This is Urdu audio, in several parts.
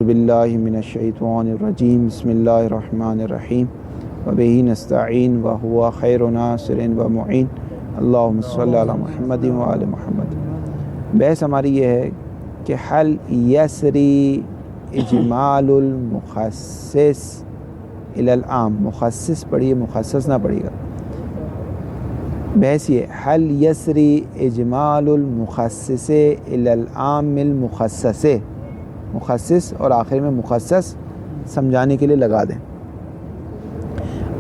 باللہ من الشیطان الرجیم بسم اللہ الرحمن الرحیم وبہ نستعین وہو خیر ناصر و معین اللہم صلی علی محمد وآل محمد۔ بحث ہماری یہ ہے کہ حل یسری اجمال المخصص الی العام، مخصص پڑھیے مخصص نہ پڑھیے گا۔ بحث یہ حل یسری اجمال المخصص الی العام المخصص، مخصص اور آخر میں مخصص سمجھانے کے لیے لگا دیں۔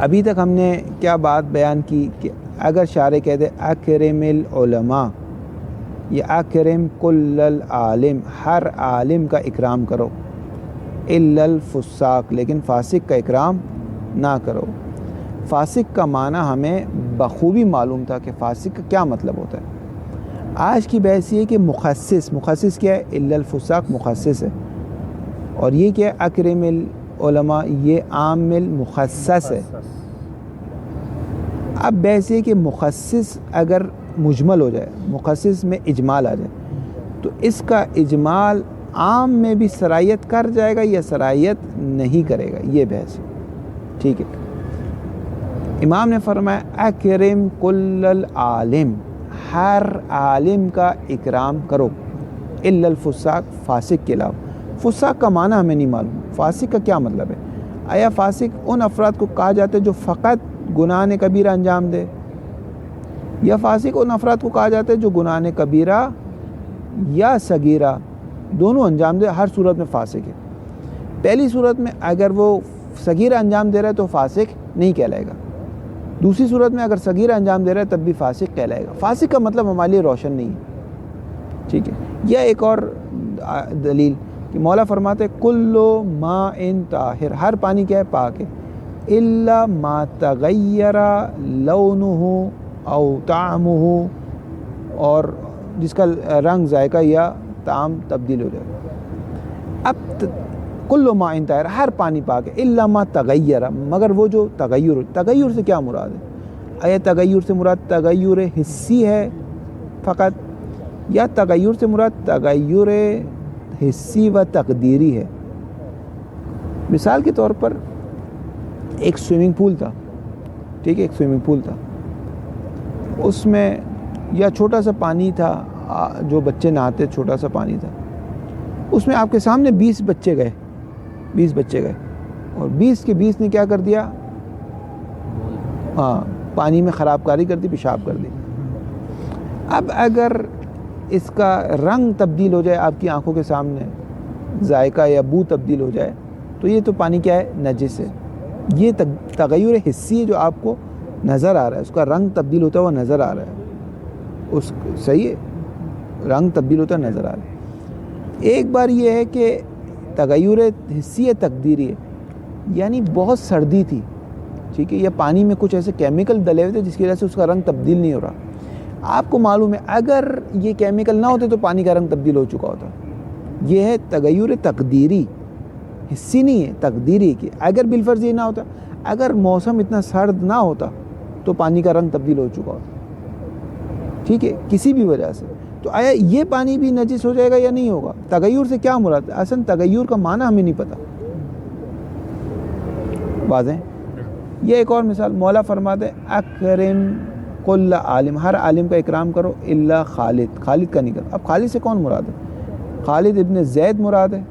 ابھی تک ہم نے کیا بات بیان کی کہ اگر شارع کہہ دے اکرم العلماء یا اکرم کل العالم، ہر عالم کا اکرام کرو، الا الفساق، لیکن فاسق کا اکرام نہ کرو۔ فاسق کا معنی ہمیں بخوبی معلوم تھا کہ فاسق کا کیا مطلب ہوتا ہے۔ آج کی بحث یہ کہ مخصص کیا ہے؟ الا الفساق مخصص ہے، اور یہ کیا ہے؟ اکرم العلماء، یہ عام المخصص ہے۔ اب بحث یہ کہ مخصص اگر مجمل ہو جائے، مخصص میں اجمال آ جائے، تو اس کا اجمال عام میں بھی سرایت کر جائے گا یا سرایت نہیں کرے گا، یہ بحث ہے۔ ٹھیک ہے، امام نے فرمایا اکرم کل العالم، ہر عالم کا اکرام کرو، الا الفساق، فاسق کے علاوہ۔ فساق کا معنی ہمیں نہیں معلوم، فاسق کا کیا مطلب ہے؟ آیا فاسق ان افراد کو کہا جاتا ہے جو فقط گناہ کبیرہ انجام دے، یا فاسق ان افراد کو کہا جاتا ہے جو گناہ کبیرہ یا صغیرہ دونوں انجام دے، ہر صورت میں فاسق ہے؟ پہلی صورت میں اگر وہ صغیرہ انجام دے رہا ہے تو فاسق نہیں کہلائے گا، دوسری صورت میں اگر صغیرہ انجام دے رہا ہے تب بھی فاسق کہلائے گا۔ فاسق کا مطلب ہمارے لیے روشن نہیں ہے۔ ٹھیک ہے، یا ایک اور دلیل کہ مولا فرماتے کل ماء طاہر، ہر پانی کیا ہے؟ پاک ہے، الا ما تغیر لونہ او طعمہ، اور جس کا رنگ، ذائقہ یا طعم تبدیل ہو جائے۔ اب کل ماء طاہر، ہر پانی پاک ہے، الا ما تغیر، مگر وہ جو تغیر سے کیا مراد ہے؟ آیا تغیر سے مراد تغیر حسی ہے فقط، یا تغیر سے مراد تغیر حسی و تقدیری ہے؟ مثال کے طور پر ایک سوئمنگ پول تھا، ٹھیک ہے، ایک سوئمنگ پول تھا، اس میں یا چھوٹا سا پانی تھا، جو بچے نہاتے، چھوٹا سا پانی تھا، اس میں آپ کے سامنے 20 بچے گئے، اور 20 کے 20 نے کیا کر دیا؟ پانی میں خراب کاری کر دی، پیشاب کر دی۔ اب اگر اس کا رنگ تبدیل ہو جائے آپ کی آنکھوں کے سامنے، ذائقہ یا بو تبدیل ہو جائے، تو یہ تو پانی کیا ہے؟ نجس ہے۔ یہ تغیر حسی ہے جو آپ کو نظر آ رہا ہے، اس کا رنگ تبدیل ہوتا ہوا نظر آ رہا ہے، صحیح ہے، رنگ تبدیل ہوتا نظر آ رہا ہے۔ ایک بار یہ ہے کہ تغیر حسی ہے، تقدیری ہے، یعنی بہت سردی تھی، ٹھیک ہے، یا پانی میں کچھ ایسے کیمیکل ڈلے ہوئے تھے جس کی وجہ سے اس کا رنگ تبدیل نہیں ہو رہا۔ آپ کو معلوم ہے اگر یہ کیمیکل نہ ہوتے تو پانی کا رنگ تبدیل ہو چکا ہوتا۔ یہ ہے تغیر تقدیری، حسی نہیں ہے، تقدیری، کہ اگر بالفرض یہ نہ ہوتا، اگر موسم اتنا سرد نہ ہوتا تو پانی کا رنگ تبدیل ہو چکا ہوتا، ٹھیک ہے، کسی بھی وجہ سے۔ تو آیا یہ پانی بھی نجس ہو جائے گا یا نہیں ہوگا؟ تغیر سے کیا مراد ہے؟ اصلا تغیر کا معنی ہمیں نہیں پتہ، واضح۔ یہ ایک اور مثال، مولا فرماتے اکرم کل عالم، ہر عالم کا اکرام کرو، الا خالد، خالد کا نہیں کرو۔ اب خالد سے کون مراد ہے؟ خالد ابن زید مراد ہے،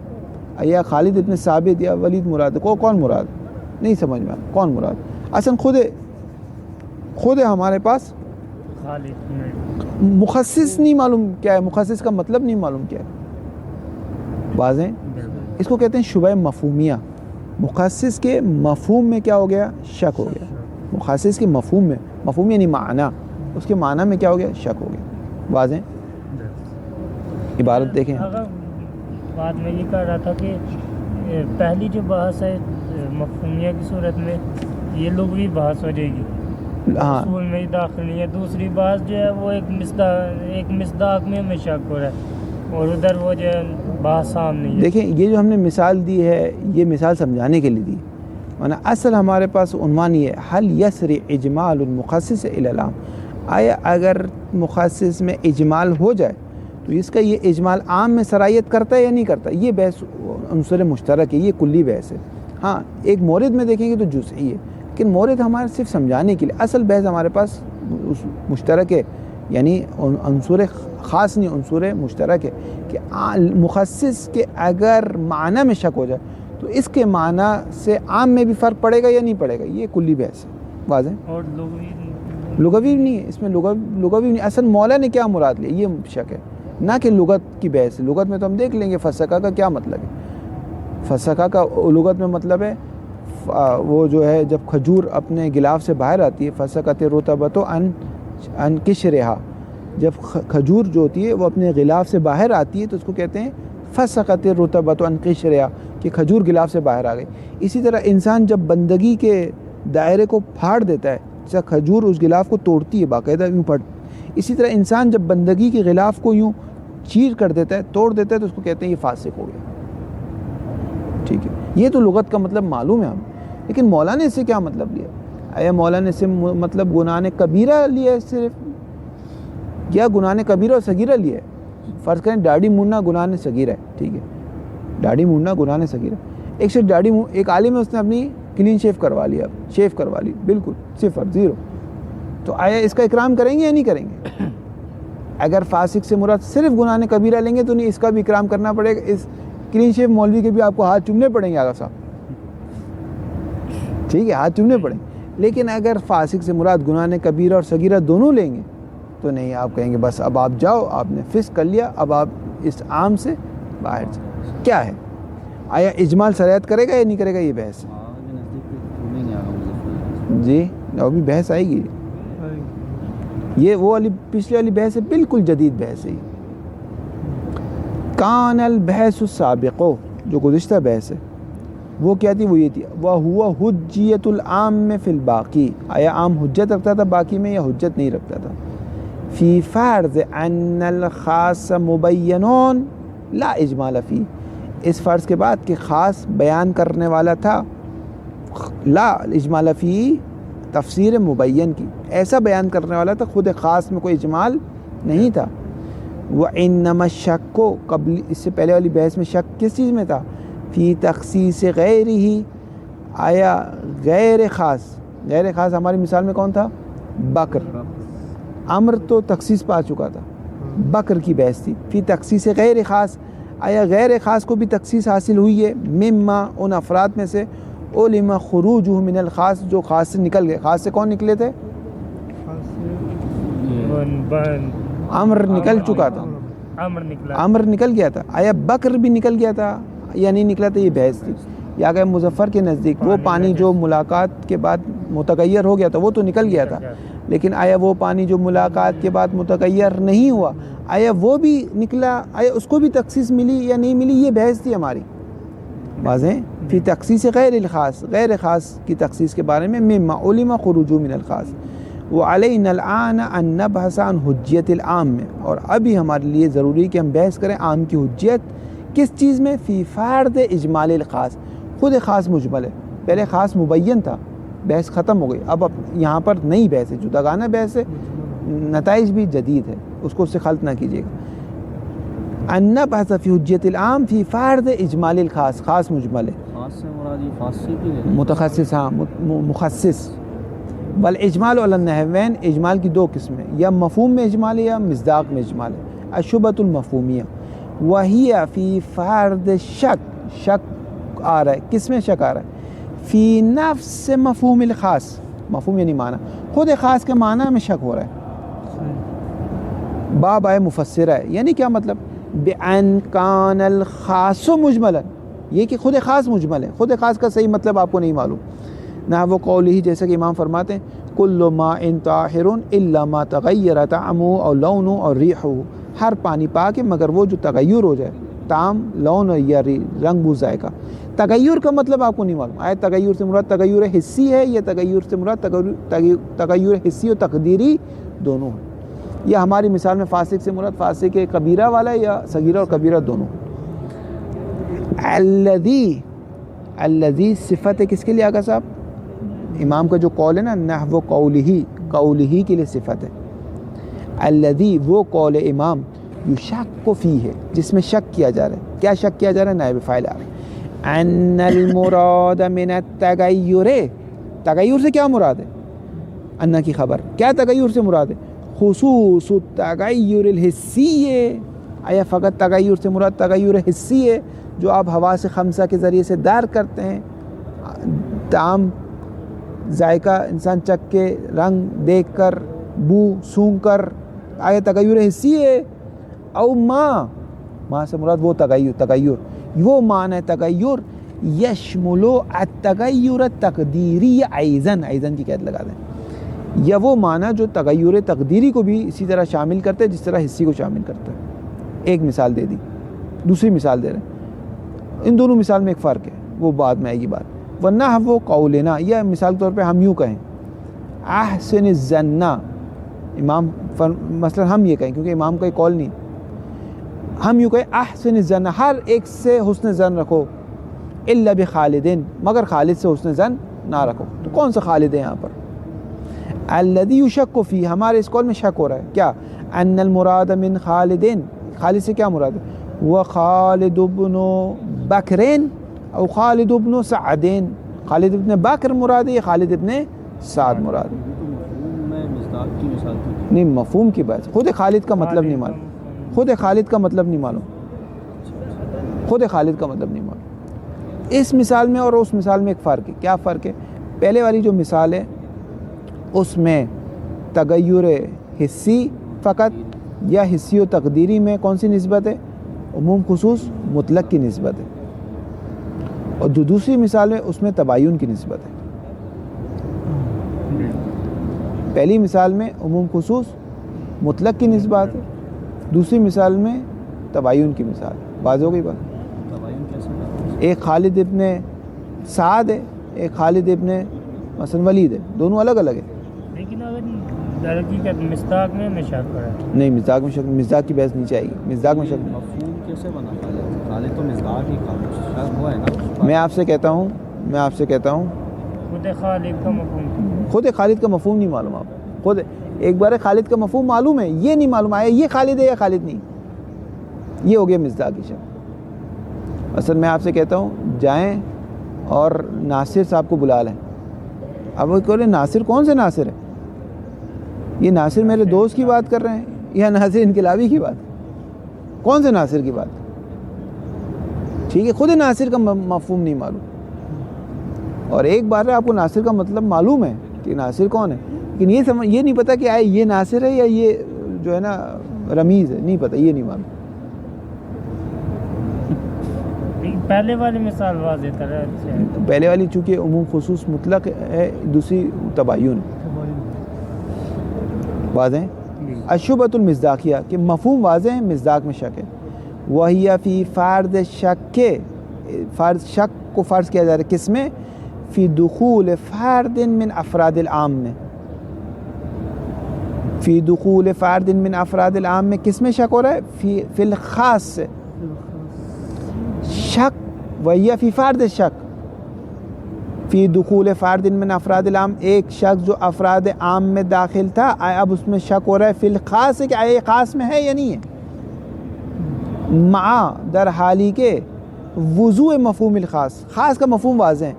یا خالد ابن ثابت یا ولید مراد ہے؟ کون مراد؟ نہیں سمجھ میں کون مراد؟ اصلا خود ہمارے پاس مخصص نہیں معلوم کیا ہے، مخصص کا مطلب نہیں معلوم کیا ہے، واضح۔ اس کو کہتے ہیں شبہ مفہومیہ۔ مخصص کے مفہوم میں کیا ہو گیا؟ شک ہو گیا۔ مخصص کے مفہوم میں، مفہوم یعنی معنی، اس کے معنی میں کیا ہو گیا؟ شک ہو گیا، واضح۔ عبارت دیکھیں، بعد میں یہ کہہ رہا تھا کہ پہلی جو بحث ہے مفہومیہ کی صورت میں، یہ لغوی بحث ہو جائے گی، اصول میں ہی داخل نہیں ہے۔ دوسری بات جو ہے وہ ایک مصداق میں ہمیں شک ہو رہا ہے، اور ادھر وہ جو ہے بحث عام نہیں ہے۔ دیکھیں یہ جو ہم نے مثال دی ہے، یہ مثال سمجھانے کے لیے دی، ورنہ اصل ہمارے پاس عنوان یہ ہے حل یسری اجمال المخصص الی العام۔ آیا اگر مخصص میں اجمال ہو جائے تو اس کا یہ اجمال عام میں سرایت کرتا ہے یا نہیں کرتا، یہ بحث عنصر مشترک ہے، یہ کلی بحث ہے. ہاں ایک مورد میں دیکھیں گے تو جزئی ہے، لیکن مورد ہمارے صرف سمجھانے کے لیے، اصل بحث ہمارے پاس مشترک ہے، یعنی عنصر خاص نہیں، عنصر مشترک ہے کہ مخصص کے اگر معنی میں شک ہو جائے تو اس کے معنی سے عام میں بھی فرق پڑے گا یا نہیں پڑے گا، یہ کلی بحث ہے. واضح؟ اور لغوی نہیں ہے اس میں، لغوی نہیں. اصل مولا نے کیا مراد لیا یہ شک ہے، نہ کہ لغت کی بحث ہے. لغت میں تو ہم دیکھ لیں گے فسقہ کا کیا مطلب ہے. فسقہ کا لغت میں مطلب ہے وہ جو ہے جب کھجور اپنے غلاف سے باہر آتی ہے، فسقۃ رطبۃ عن قشرھا، جب کھجور جو ہوتی ہے وہ اپنے غلاف سے باہر آتی ہے تو اس کو کہتے ہیں فسقۃ رطبۃ عن قشرھا، کہ کھجور غلاف سے باہر آ گئی. اسی طرح انسان جب بندگی کے دائرے کو پھاڑ دیتا ہے، جیسا کھجور اس غلاف کو توڑتی ہے باقاعدہ یوں پھاڑ، اسی طرح انسان جب بندگی کے غلاف کو یوں چیر کر دیتا ہے، توڑ دیتا ہے، تو اس کو کہتے ہیں یہ فاسق ہو گیا. ٹھیک ہے، یہ تو لغت کا مطلب معلوم ہے ہمیں. لیکن مولا نے اس سے کیا مطلب لیا؟ آیا مولا نے اس سے مطلب گناہ کبیرہ لیا ہے صرف، یا گناہ کبیرہ اور صغیرہ لیا ہے؟ فرض کریں داڑھی موننا گناہ صغیرہ ہے، ٹھیک ہے، داڑھی موننا گناہ صغیرہ. ایک شخص ایک عالم ہے، اس نے اپنی کلین شیف کروا لیا، شیف کروا لی، بالکل 0 0. تو آیا اس کا اکرام کریں گے یا نہیں کریں گے؟ اگر فاسق سے مراد صرف گناہ کبیرہ لیں گے تو نہیں، اس کا بھی اکرام کرنا پڑے گا. اس کلین شیف مولوی کے بھی آپ کو ہاتھ چومنے پڑیں گے آغا صاحب، ٹھیک ہے، ہاتھ چومنے پڑیں گے. لیکن اگر فاسق سے مراد گناہ کبیرہ اور صغیرہ دونوں لیں گے تو نہیں، آپ کہیں گے بس اب آپ جاؤ، آپ نے فسق کر لیا، اب آپ اس عام سے باہر جاؤ. کیا ہے، آیا اجمال سرایت کرے گا یا نہیں کرے گا؟ یہ بحث جی ابھی بحث آئے گی. یہ وہ والی پچھلی والی بحث ہے، بالکل جدید بحث ہے. کان البحث السابق، جو گزشتہ بحث ہے وہ کیا تھی؟ وہ یہ تھی وَهُوَ حُجِّيَّةُ الْعَامِّ فِي الْبَاقِي، آیا عام حجت رکھتا تھا باقی میں یا حجت نہیں رکھتا تھا؟ فی فرض ان الخاص مبین لا اجمال فی، اس فرض کے بعد کہ خاص بیان کرنے والا تھا، لا اجمال فی تفسیر مبین کی، ایسا بیان کرنے والا تھا، خود خاص میں کوئی اجمال نہیں تھا. وَإِنَّمَا الشَّكُّ، قبل اس سے پہلے والی بحث میں شک کس چیز میں تھا؟ فی تخصیص غیر ہی، آیا غیر خاص ہماری مثال میں کون تھا؟ بکر. امر تو تخصیص پا چکا تھا، بکر کی بحث تھی. فی تخصیص غیر خاص، آیا غیر خاص کو بھی تخصیص حاصل ہوئی ہے؟ مما، ان افراد میں سے، علم خروجہ من الخاص، جو خاص سے نکل گئے. خاص سے کون نکلے تھے؟ امر نکل چکا تھا، امر نکل گیا تھا. آیا بکر بھی نکل گیا تھا یا نہیں نکلا تھا؟ یہ بحث تھی. یا کہ مظفر کے نزدیک وہ پانی جو ملاقات کے بعد متغیر ہو گیا تھا وہ تو نکل گیا تھا، لیکن آیا وہ پانی جو ملاقات کے بعد متغیر نہیں ہوا، آیا وہ بھی نکلا، آیا اس کو بھی تخصیص ملی یا نہیں ملی؟ یہ بحث تھی ہماری. واضح؟ فی تخصیص غیر الخاص، غیر خاص کی تخصیص کے بارے میں، مما علم خروج من الخاص. وعلینا الآن ان نبحث عن حجیت العام میں، اور ابھی ہمارے لیے ضروری کہ ہم بحث کریں عام کی حجیت کس چیز میں؟ فی فرض اجمال الخاص، خود خاص مجمل ہے، پہلے خاص مبین تھا، بحث ختم ہو گئی، اب یہاں پر نئی بحث ہے، جداگانہ بحث ہے، نتائج بھی جدید ہے، اس کو اس سے خلط نہ کیجیے گا. ان نبحث فی حجیت العام فی فرض اجمال الخاص، خاص مجمل ہے، خاص سے مراد یہ خاص سے بھی ہے، متخصص، ہاں مخصص. والاجمال علی النحوین، اجمال کی 2 قسمیں، یا مفہوم میں اجمال ہے یا مصداق میں اجمال ہے. الشبہۃ المفہومیہ، وہی فی فرض شک آ رہا ہے، کس میں شک آ رہا ہے؟ فی نفس مفہوم الخاص، مفہوم یعنی معنی، خود خاص کے معنی میں شک ہو رہا ہے. باب آئے مفسرہ ہے، یعنی کیا مطلب؟ بأن کان الخاص مجملا، یہ کہ خود خاص مجمل ہے. خود خاص کا صحیح مطلب آپ کو نہیں معلوم. نہ وہ قول ہی، جیسا کہ امام فرماتے ہیں کل ماء طاہر الا ما تغیر طعمه او لونه او ریحه، ہر پانی پاک ہے مگر وہ جو تغیر ہو جائے، طعم، لون یا رنگ بو ذائقہ. تغیر کا مطلب آپ کو نہیں معلوم. آیا تغیر سے مراد تغیر حسی ہے یا تغیر سے مراد تغیر حسی و تقدیری دونوں ہیں؟ یا ہماری مثال میں فاسق سے مراد فاسق کبیرہ والا ہے یا صغیرہ اور کبیرہ دونوں؟ الذی صفت ہے کس کے لیے آقا صاحب؟ امام کا جو قول ہے نا، نحو قولہی کے لیے صفت ہے. الذی، وہ قول امام، یشک فی ہے جس میں شک کیا جا رہا ہے. کیا شک کیا جا رہا ہے؟ نائب فاعل آ رہا ہے. ان المراد من التغیر، تغیر سے کیا مراد ہے؟ انا کی خبر. کیا تغیر سے مراد ہے؟ خصوص التغیر الحسی ہے. آیا فقط تغیر سے مراد تغیر حسی ہے جو آپ حواس خمسہ کے ذریعے سے درک کرتے ہیں؟ طعام، ذائقہ انسان چکھ کے، رنگ دیکھ کر، بو سونگ کر، آیا تغیر حسی ہے؟ او ماں سے مراد وہ تغیر وہ معنی ہے تغیر یشملو التغیر التقدیری ایضاً کی قید لگا دیں، یا وہ معنی جو تغیر تقدیری کو بھی اسی طرح شامل کرتا ہے جس طرح حسی کو شامل کرتا ہے. ایک مثال دے دی، دوسری مثال دے رہے ہیں. ان دونوں مثال میں ایک فرق ہے، وہ بعد میں آئے گی بات. ورنہ وہ قولنا، یا مثال کے طور پہ ہم یوں کہیں احسن الظن، امام مثلا ہم یہ کہیں کیونکہ امام کا یہ قول نہیں، ہم یوں کہیں احسن الظن، ہر ایک سے حسن ظن رکھو، الا بخالد، مگر خالد سے حسن ظن نہ رکھو. تو کون سا خالد ہے یہاں پر؟ الذی یشک فی، ہمارے اس قول میں شک ہو رہا ہے. کیا؟ ان المراد من خالد، خالد سے کیا مراد ہے؟ وہ خالد بن بکرین او خالد بن سعدین، خالد ابن بکر مراد ہے یا خالد ابن سعد مراد ہے؟ نہیں، مفہوم کی بات. خود خالد کا مطلب نہیں معلوم، خود خالد کا مطلب نہیں معلوم، خود خالد کا مطلب نہیں معلوم. اس مثال میں اور اس مثال میں ایک فرق ہے. کیا فرق ہے؟ پہلے والی جو مثال ہے اس میں تغیر حسی فقط، یا حسی و تقدیری میں کون سی نسبت ہے؟ عموم خصوص مطلق کی نسبت ہے. اور دوسری مثال ہے اس میں تباین کی نسبت ہے. پہلی مثال میں عموم خصوص مطلق کی نسبت ہے، دوسری مثال میں تباین کی مثال. واضح ہو گئی بات؟ ایک خالد ابن سعد ہے، ایک خالد ابن مثلا ولید ہے، دونوں الگ الگ ہیں. لیکن اگر درحقیقت مصداق میں شک ہے، نہیں مصداق میں شک، مصداق کی بحث نہیں چاہیے. مصداق میں شک نہیں. مفہوم کیسے بنا؟ خالد تو مصداق ہی شک ہوا ہے نا. میں آپ سے کہتا ہوں خود خالد کا مفہوم، خود خالد کا مفہوم نہیں معلوم. آپ خود ایک بار خالد کا مفہوم معلوم ہے، یہ نہیں معلوم آیا یہ خالد ہے یا خالد نہیں. یہ ہو گیا مصداق کی شک. اصل میں آپ سے کہتا ہوں جائیں اور ناصر صاحب کو بلا لیں. اب وہ کہہ رہے ناصر کون سے ناصر ہے؟ یہ ناصر میرے دوست کی بات کر رہے ہیں یا ناصر انقلابی کی بات؟ کون سے ناصر کی بات؟ ٹھیک ہے، خود ناصر کا مفہوم نہیں معلوم. اور ایک بار آپ کو ناصر کا مطلب معلوم ہے کہ ناصر کون ہے، لیکن یہ نہیں پتا کہ آئے یہ ناصر ہے یا یہ جو ہے نا رمیز ہے، نہیں پتا، یہ نہیں معلوم. پہلے والی مثال واضح طرح سے، پہلے والی چونکہ عموم خصوص مطلق ہے، دوسری تباین واضح ہے. الشبہۃ المصداقیہ کہ مفہوم واضح ہے، مصداق میں شک ہے. وہی فی فرض شک کے، فرض شک کو فرض کیا جا رہا ہے کس میں؟ فی دخول فرد من افراد العام میں. فی دخول فرد من افراد العام میں کس میں شک ہو رہا ہے؟ فی الخاص سے شک. وہی فی فرد شک فی دخول فرد من افراد العام، ایک شخص جو افراد عام میں داخل تھا، اب اس میں شک ہو رہا ہے فی الخاص ہے کہ آیا یہ خاص میں ہے یا نہیں ہے. مع در حالی کے وضوع مفہوم الخاص، خاص کا مفہوم واضح ہے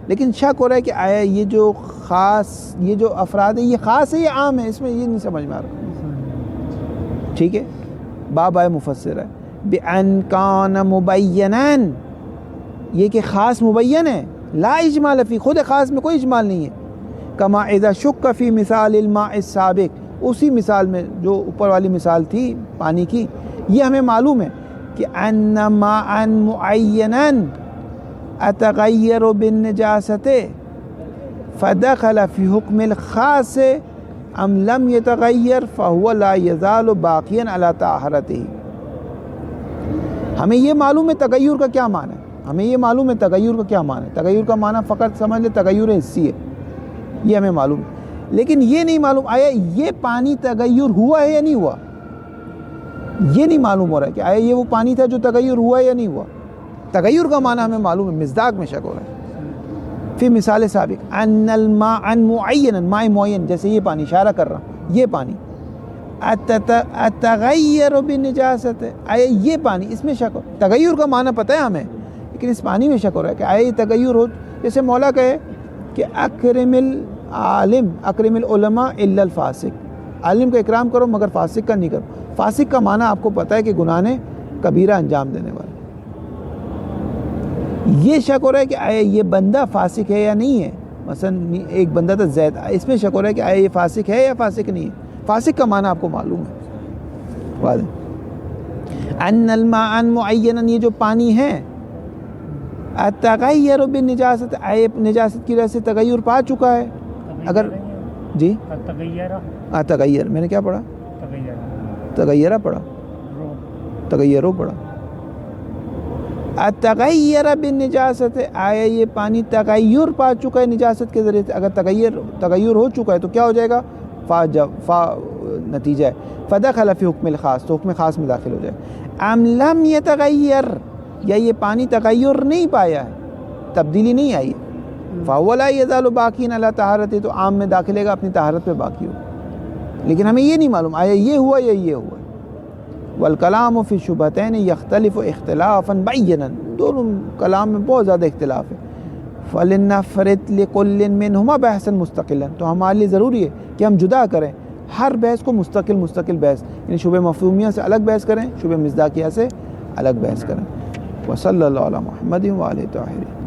لیکن شک ہو رہا ہے کہ آیا یہ جو خاص، یہ جو افراد ہے یہ خاص ہے یا عام ہے، اس میں یہ نہیں سمجھ میں آ رہا. ٹھیک ہے، باب آئے مفسر ہے بِأَنْ كَانَ مُبَيَّنًا، یہ کہ خاص مبین ہے، لا اجمال فی، خود خاص میں کوئی اجمال نہیں ہے. کما اذا شک فی مثال الماء السابق، اسی مثال میں جو اوپر والی مثال تھی پانی کی، یہ ہمیں معلوم ہے کہ ان ماء معینا اتغیر بالنجاست فدخل فی حکم الخاص ام لم يتغیر فهو لا يزال باقیا علی طہارتہ. ہمیں یہ معلوم ہے تغیر کا کیا معنی ہے، ہمیں یہ معلوم ہے تغیر کا کیا معنی ہے. تغیر کا معنی فقط سمجھ لے تغیر حسی ہے، یہ ہمیں معلوم ہے. لیکن یہ نہیں معلوم آیا یہ پانی تغیر ہوا ہے یا نہیں ہوا، یہ نہیں معلوم ہو رہا ہے کہ آیا یہ وہ پانی تھا جو تغیر ہوا ہے یا نہیں ہوا. تغیر کا معنی ہمیں معلوم ہے، مصداق میں شک ہو رہا ہے. فی مثال سابق ان الماء معینا، ماء معین، جیسے یہ پانی اشارہ کر رہا، یہ پانی اتغیر بنجاست، آیا یہ پانی، اس میں شک ہو، تغیر کا معنی پتہ ہے ہمیں، لیکن اس پانی میں شک ہو رہا ہے کہ آیا یہ تغیر ہو، جیسے مولا کہے کہ اکرم العالم اکرم العلماء الا الفاسق، عالم کا اکرام کرو مگر فاسق کا نہیں کرو۔ فاسق کا معنی آپ کو پتہ ہے کہ گناہ نے کبیرہ انجام دینے والا۔ یہ شک ہو رہا ہے کہ آیا یہ بندہ فاسق ہے یا نہیں ہے، مثلا ایک بندہ تھا زید، اس میں شک ہو رہا ہے کہ آیا یہ فاسق ہے یا فاسق نہیں ہے۔ فاسق کا معنی آپ کو معلوم ہے، واضح۔ ان الماء معینا، یہ جو پانی ہے، التغیر بالنجاست، آئے نجاست کی وجہ سے تغیر پا چکا ہے۔ اگر جی تغیر میں نے کیا پڑھا، تغیرہ پڑھا، تغیرہ پڑھا۔ التغیر بالنجاست، آیا یہ پانی تغیر پا چکا ہے نجاست کے ذریعے سے۔ اگر تغیر ہو چکا ہے تو کیا ہو جائے گا، فا نتیجہ ہے، فدخل فی حکم الخاص، تو حکم خاص میں داخل ہو جائے۔ ام لم یتغیر، یا یہ پانی تغیر نہیں پایا ہے، تبدیلی نہیں آئی ہے، فهو لا یزال باقین علی طہارت، تو عام میں داخلے گا، اپنی طہارت پہ باقی ہو، لیکن ہمیں یہ نہیں معلوم آیا یہ ہوا یا یہ ہوا۔ والکلام فی الشبہتین یختلف اختلافا بینا، دونوں کلام میں بہت زیادہ اختلاف ہے۔ فلنفرد لکل منہما بحثا مستقلا، تو ہمارے لیے ضروری ہے کہ ہم جدا کریں ہر بحث کو، مستقل بحث، یعنی شبہ مفہومیہ سے الگ بحث کریں، شبہ مصداقیہ سے الگ بحث کریں۔ وصلی اللہ علی محمد وآلہ طاہرین۔